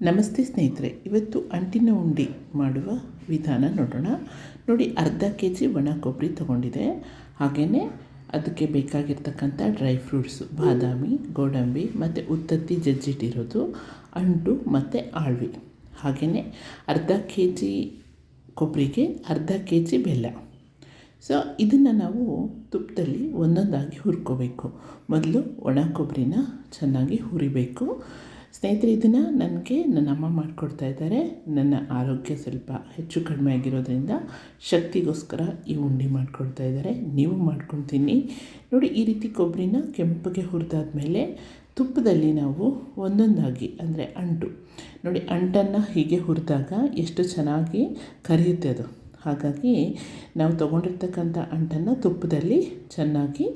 ನಮಸ್ತೆ ಸ್ನೇಹಿತರೆ, ಇವತ್ತು ಅಂಟಿನ ಉಂಡೆ ಮಾಡುವ ವಿಧಾನ ನೋಡೋಣ. ನೋಡಿ, ಅರ್ಧ ಕೆ.ಜಿ. ಒಣ ಕೊಬ್ಬರಿ ತೊಗೊಂಡಿದೆ. ಹಾಗೆಯೇ ಅದಕ್ಕೆ ಬೇಕಾಗಿರ್ತಕ್ಕಂಥ ಡ್ರೈ ಫ್ರೂಟ್ಸು, ಬಾದಾಮಿ, ಗೋಡಂಬಿ ಮತ್ತು ಉತ್ತತ್ತಿ ಜಜ್ಜಿಟ್ಟಿರೋದು, ಅಂಟು ಮತ್ತು ಆಳ್ವಿ. ಹಾಗೆಯೇ ಅರ್ಧ ಕೆ.ಜಿ. ಕೊಬ್ಬರಿಗೆ ಅರ್ಧ ಕೆ.ಜಿ. ಬೆಲ್ಲ. ಸೊ ಇದನ್ನು ನಾವು ತುಪ್ಪದಲ್ಲಿ ಒಂದೊಂದಾಗಿ ಹುರ್ಕೋಬೇಕು. ಮೊದಲು ಒಣ ಕೊಬ್ಬರಿನ ಚೆನ್ನಾಗಿ ಹುರಿಬೇಕು. ಸ್ನೇಹಿತರೆ, ಇದನ್ನು ನನಗೆ ನನ್ನ ಅಮ್ಮ ಮಾಡಿಕೊಡ್ತಾ ಇದ್ದಾರೆ. ನನ್ನ ಆರೋಗ್ಯ ಸ್ವಲ್ಪ ಹೆಚ್ಚು ಕಡಿಮೆ ಆಗಿರೋದ್ರಿಂದ ಶಕ್ತಿಗೋಸ್ಕರ ಈ ಉಂಡೆ ಮಾಡಿಕೊಡ್ತಾ ಇದ್ದಾರೆ. ನೀವು ಮಾಡ್ಕೊಂಡು ತಿನ್ನಿ. ನೋಡಿ, ಈ ರೀತಿ ಕೊಬ್ಬರಿನ ಕೆಂಪಗೆ ಹುರಿದಾದ್ಮೇಲೆ ತುಪ್ಪದಲ್ಲಿ ನಾವು ಒಂದೊಂದಾಗಿ, ಅಂದರೆ ಅಂಟು ನೋಡಿ, ಅಂಟನ್ನು ಹೀಗೆ ಹುರಿದಾಗ ಎಷ್ಟು ಚೆನ್ನಾಗಿ ಕರಿಯುತ್ತೆ ಅದು. ಹಾಗಾಗಿ ನಾವು ತೊಗೊಂಡಿರ್ತಕ್ಕಂಥ ಅಂಟನ್ನು ತುಪ್ಪದಲ್ಲಿ ಚೆನ್ನಾಗಿ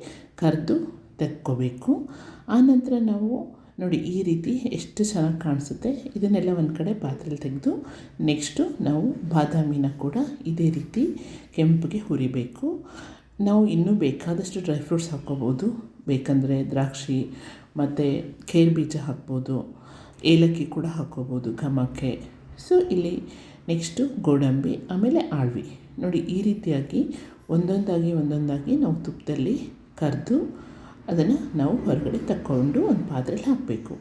ಕರೆದು ತೆಕ್ಕೋಬೇಕು. ಆನಂತರ ನಾವು ನೋಡಿ, ಈ ರೀತಿ ಎಷ್ಟು ಚೆನ್ನಾಗಿ ಕಾಣಿಸುತ್ತೆ. ಇದನ್ನೆಲ್ಲ ಒಂದು ಕಡೆ ಪಾತ್ರೆಯಲ್ಲಿ ತೆಗೆದು ನೆಕ್ಸ್ಟು ನಾವು ಬಾದಾಮಿನ ಕೂಡ ಇದೇ ರೀತಿ ಕೆಂಪಗೆ ಹುರಿಬೇಕು. ನಾವು ಇನ್ನೂ ಬೇಕಾದಷ್ಟು ಡ್ರೈ ಫ್ರೂಟ್ಸ್ ಹಾಕ್ಕೋಬೋದು. ಬೇಕಂದರೆ ದ್ರಾಕ್ಷಿ ಮತ್ತು ಖೇರ್ ಬೀಜ ಹಾಕ್ಬೋದು, ಏಲಕ್ಕಿ ಕೂಡ ಹಾಕ್ಕೋಬೋದು ಘಮಕ್ಕೆ. ಸೊ ಇಲ್ಲಿ ನೆಕ್ಸ್ಟು ಗೋಡಂಬಿ, ಆಮೇಲೆ ಆಳ್ವಿ. ನೋಡಿ, ಈ ರೀತಿಯಾಗಿ ಒಂದೊಂದಾಗಿ ನಾವು ತುಪ್ಪದಲ್ಲಿ ಕರೆದು ಅದನ್ನು ನಾವು ಹೊರಗಡೆ ತಕ್ಕೊಂಡು ಒಂದು ಪಾತ್ರೆಯಲ್ಲಿ ಹಾಕಬೇಕು.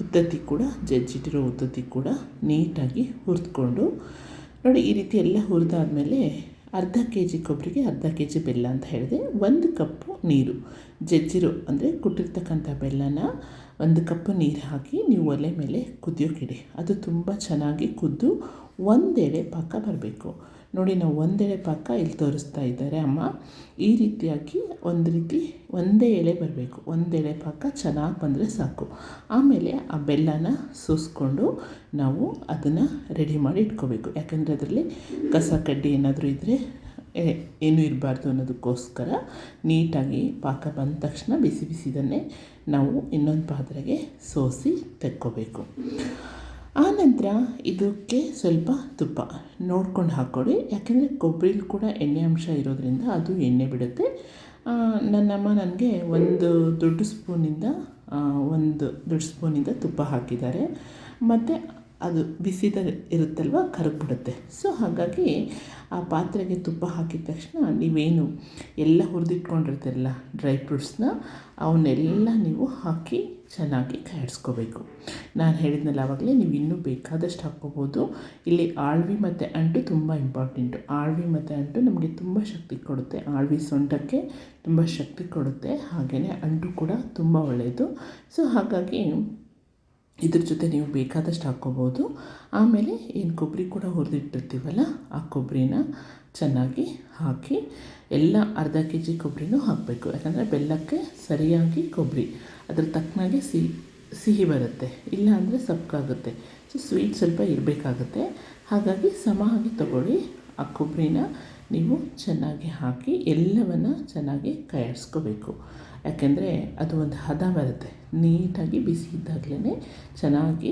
ಉತ್ತತ್ತಿ ಕೂಡ, ಜಜ್ಜಿಟ್ಟಿರೋ ಉತ್ತತ್ತಿ ಕೂಡ ನೀಟಾಗಿ ಹುರಿದ್ಕೊಂಡು ನೋಡಿ, ಈ ರೀತಿ ಎಲ್ಲ ಹುರಿದಾದ್ಮೇಲೆ ಅರ್ಧ ಕೆ.ಜಿ. ಕೊಬ್ಬರಿಗೆ ಅರ್ಧ ಕೆ.ಜಿ. ಬೆಲ್ಲ ಅಂತ ಹೇಳಿದೆ. 1 ಕಪ್ಪು ನೀರು, ಜಜ್ಜಿರೋ ಅಂದರೆ ಕುಟ್ಟಿರ್ತಕ್ಕಂಥ ಬೆಲ್ಲನ 1 ಕಪ್ಪು ನೀರು ಹಾಕಿ ನೀವು ಒಲೆ ಮೇಲೆ ಕುದಿಯೋಕ್ಕಿಡಿ. ಅದು ತುಂಬ ಚೆನ್ನಾಗಿ ಕುದ್ದು ಒಂದೆಡೆ ಪಾಕ ಬರಬೇಕು. ನೋಡಿ, ನಾವು ಒಂದೆಳೆ ಪಾಕ ಇಲ್ಲಿ ತೋರಿಸ್ತಾ ಇದ್ದಾರೆ ಅಮ್ಮ. ಈ ರೀತಿಯಾಗಿ ಒಂದೇ ಎಳೆ ಬರಬೇಕು. ಒಂದೆಳೆ ಪಾಕ ಚೆನ್ನಾಗಿ ಬಂದರೆ ಸಾಕು. ಆಮೇಲೆ ಆ ಬೆಲ್ಲನ ಸೋಸ್ಕೊಂಡು ನಾವು ಅದನ್ನು ರೆಡಿ ಮಾಡಿ ಇಟ್ಕೋಬೇಕು. ಯಾಕಂದರೆ ಅದರಲ್ಲಿ ಕಸ ಕಡ್ಡಿ ಏನಾದರೂ ಇದ್ದರೆ ಏನೂ ಇರಬಾರ್ದು ಅನ್ನೋದಕ್ಕೋಸ್ಕರ ನೀಟಾಗಿ ಪಾಕ ಬಂದ ತಕ್ಷಣ ಬಿಸಿ ಬಿಸಿದನ್ನೇ ನಾವು ಇನ್ನೊಂದು ಪಾತ್ರೆಗೆ ಸೋಸಿ ತೆಕ್ಕೋಬೇಕು. ಆನಂತರ ಇದಕ್ಕೆ ಸ್ವಲ್ಪ ತುಪ್ಪ ನೋಡ್ಕೊಂಡು ಹಾಕ್ಕೊಳ್ಳಿ. ಯಾಕೆಂದರೆ ಕೊಬ್ಬರಿಲಿ ಕೂಡ ಎಣ್ಣೆ ಅಂಶ ಇರೋದ್ರಿಂದ ಅದು ಎಣ್ಣೆ ಬಿಡುತ್ತೆ. ನನ್ನಮ್ಮ ನನಗೆ ಒಂದು ದೊಡ್ಡ ಸ್ಪೂನಿಂದ ತುಪ್ಪ ಹಾಕಿದ್ದಾರೆ. ಮತ್ತು ಅದು ಬಿಸಿದ ಇರುತ್ತಲ್ವ, ಕರಗಿಬಿಡುತ್ತೆ. ಸೊ ಹಾಗಾಗಿ ಆ ಪಾತ್ರೆಗೆ ತುಪ್ಪ ಹಾಕಿದ ತಕ್ಷಣ ನೀವೇನು ಎಲ್ಲ ಹುರಿದಿಟ್ಕೊಂಡಿರ್ತೀರಲ್ಲ ಡ್ರೈ ಫ್ರೂಟ್ಸ್ನ, ಅವನ್ನೆಲ್ಲ ನೀವು ಹಾಕಿ ಚೆನ್ನಾಗಿ ಕಾಯಿಸ್ಕೋಬೇಕು. ನಾನು ಹೇಳಿದ್ನಲ್ಲ ಆವಾಗಲೇ, ನೀವು ಇನ್ನೂ ಬೇಕಾದಷ್ಟು ಹಾಕ್ಕೋಬೋದು. ಇಲ್ಲಿ ಆಳ್ವಿ ಮತ್ತು ಅಂಟು ತುಂಬ ಇಂಪಾರ್ಟೆಂಟು. ಆಳ್ವಿ ಮತ್ತು ಅಂಟು ನಮಗೆ ತುಂಬ ಶಕ್ತಿ ಕೊಡುತ್ತೆ. ಆಳ್ವಿ ಸೊಂಟಕ್ಕೆ ತುಂಬ ಶಕ್ತಿ ಕೊಡುತ್ತೆ. ಹಾಗೆಯೇ ಅಂಟು ಕೂಡ ತುಂಬ ಒಳ್ಳೆಯದು. ಸೊ ಹಾಗಾಗಿ ಇದ್ರ ಜೊತೆ ನೀವು ಬೇಕಾದಷ್ಟು ಹಾಕ್ಕೋಬೋದು. ಆಮೇಲೆ ಏನು ಕೊಬ್ಬರಿ ಕೂಡ ಹುರಿದಿಟ್ಟಿರ್ತೀವಲ್ಲ, ಆ ಕೊಬ್ಬರಿನ ಚೆನ್ನಾಗಿ ಹಾಕಿ ಎಲ್ಲ ಅರ್ಧ ಕೆ.ಜಿ. ಕೊಬ್ಬರಿನೂ ಹಾಕಬೇಕು. ಯಾಕಂದರೆ ಬೆಲ್ಲಕ್ಕೆ ಸರಿಯಾಗಿ ಕೊಬ್ಬರಿ ಅದ್ರ ತಕ್ಕನಾಗಿ ಸಿಹಿ ಬರುತ್ತೆ, ಇಲ್ಲ ಅಂದರೆ ಸಪ್ಪಗಾಗುತ್ತೆ. ಸೊ ಸ್ವೀಟ್ ಸ್ವಲ್ಪ ಇರಬೇಕಾಗುತ್ತೆ. ಹಾಗಾಗಿ ಸಮವಾಗಿ ತಗೊಳ್ಳಿ. ಆ ಕೊಬ್ಬರಿನ ನೀವು ಚೆನ್ನಾಗಿ ಹಾಕಿ ಎಲ್ಲವನ್ನು ಚೆನ್ನಾಗಿ ಕಾಯಿಸ್ಕೋಬೇಕು. ಯಾಕೆಂದರೆ ಅದು ಒಂದು ಹದ ಬರುತ್ತೆ. ನೀಟಾಗಿ ಬಿಸಿ ಇದ್ದಾಗಲೇ ಚೆನ್ನಾಗಿ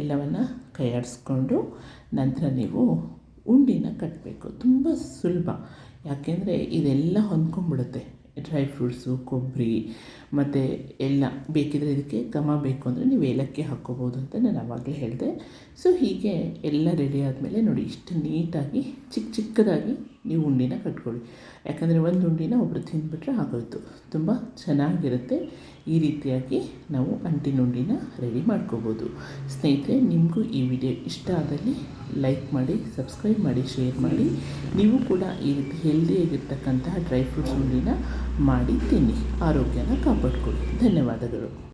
ಎಲ್ಲವನ್ನು ಕೈಯಾಡಿಸ್ಕೊಂಡು ನಂತರ ನೀವು ಉಂಡೆನ ಕಟ್ಟಬೇಕು. ತುಂಬ ಸುಲಭ. ಯಾಕೆಂದರೆ ಇದೆಲ್ಲ ಹೊಂದ್ಕೊಂಡ್ಬಿಡುತ್ತೆ. ಡ್ರೈ ಫ್ರೂಟ್ಸು, ಕೊಬ್ಬರಿ ಮತ್ತು ಎಲ್ಲ. ಬೇಕಿದ್ರೆ ಇದಕ್ಕೆ ಘಮ ಬೇಕು ಅಂದರೆ ನೀವು ಏಲಕ್ಕಿ ಹಾಕ್ಕೋಬೋದು ಅಂತ ನಾನು ಆವಾಗಲೇ ಹೇಳಿದೆ. ಸೊ ಹೀಗೆ ಎಲ್ಲ ರೆಡಿ ಆದಮೇಲೆ ನೋಡಿ, ಇಷ್ಟು ನೀಟಾಗಿ ಚಿಕ್ಕದಾಗಿ ನೀವು ಉಂಡೆನ ಕಟ್ಕೊಳ್ಳಿ. ಯಾಕಂದರೆ ಒಂದು ಉಂಡೆನ ಒಬ್ಬರು ತಿಂದುಬಿಟ್ರೆ ಆಗೋಯ್ತು. ತುಂಬ ಚೆನ್ನಾಗಿರುತ್ತೆ. ಈ ರೀತಿಯಾಗಿ ನಾವು ಅಂಟಿನ ಉಂಡೆನ ರೆಡಿ ಮಾಡ್ಕೋಬೋದು. ಸ್ನೇಹಿತರೆ, ನಿಮಗೂ ಈ ವಿಡಿಯೋ ಇಷ್ಟ ಆದಲ್ಲಿ ಲೈಕ್ ಮಾಡಿ, ಸಬ್ಸ್ಕ್ರೈಬ್ ಮಾಡಿ, ಶೇರ್ ಮಾಡಿ. ನೀವು ಕೂಡ ಈ ರೀತಿ ಹೆಲ್ದಿಯಾಗಿರ್ತಕ್ಕಂತಹ ಡ್ರೈ ಫ್ರೂಟ್ಸ್ ಉಂಡೆನ ಮಾಡಿ ತಿನ್ನಿ. ಆರೋಗ್ಯನ ಕಾಪಾಡ್ಕೊಳ್ಳಿ. ಧನ್ಯವಾದಗಳು.